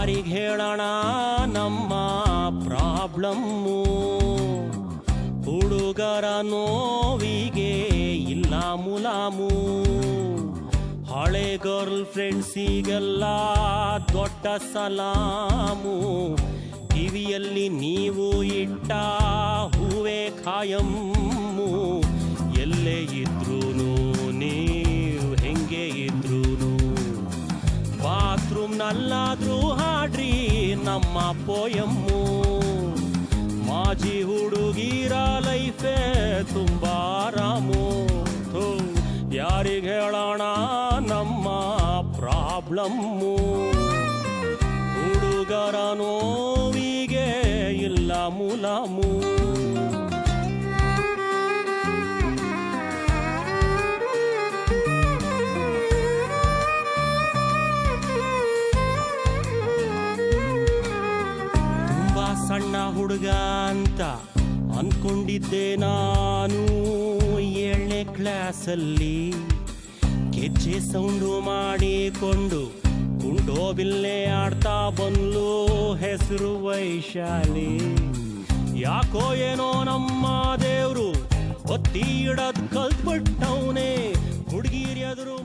ಯಾರಿಗೆ ಹೇಳೋಣ ನಮ್ಮ ಪ್ರಾಬ್ಲಮ್ಮು ಹುಡುಗರ ನೋವಿಗೆ ಇಲ್ಲ ಮುಲಾಮು ಹಳೆ ಗರ್ಲ್ ಫ್ರೆಂಡ್ಸಿಗೆಲ್ಲ ದೊಡ್ಡ ಸಲಾಮು ಕಿವಿಯಲ್ಲಿ ನೀವು ಇಟ್ಟ ಹೂವೇ ಖಾಯಮ್ಮು ಎಲ್ಲೇ ಇದ್ರೂನು ನೀವು ಹೆಂಗೆ ಇದ್ರೂನು ಬಾತ್ರೂಮ್ನಲ್ಲಾದ್ರೂ ಹಾಡ್ರಿ ನಮ್ಮ ಪೋಯಮ್ಮು ಮಾಜಿ ಹುಡುಗಿರ ಲೈಫೇ ತುಂಬಾ ಆರಾಮು ಯಾರಿಗೆ ಹೇಳೋಣ ನಮ್ಮ ಪ್ರಾಬ್ಲಮ್ಮು ಹುಡುಗರ ನೋವಿಗೆ ಇಲ್ಲ ಮುಲಾಮು ತುಂಬಾ ಸಣ್ಣ ಹುಡುಗ ಅಂತ ಅನ್ಕೊಂಡಿದ್ದೆ ನಾನು 7ನೇ ಕ್ಲಾಸಲ್ಲಿ ಗೆಜ್ಜೆ ಸೌಂಡು ಮಾಡಿಕೊಂಡು ಗುಂಡೋ ಬಿಲ್ಲೆ ಆಡ್ತಾ ಬಂದ್ಲು ಹೆಸರು ವೈಶಾಲಿ ಯಾಕೋ ಏನೋ ನಮ್ಮ ದೇವ್ರು ಒತ್ತಿ ಇಡದ್ ಕಲ್ತ್ಬಿಟ್ಟವನೇ ಹುಡುಗಿರ್ ಎದುರು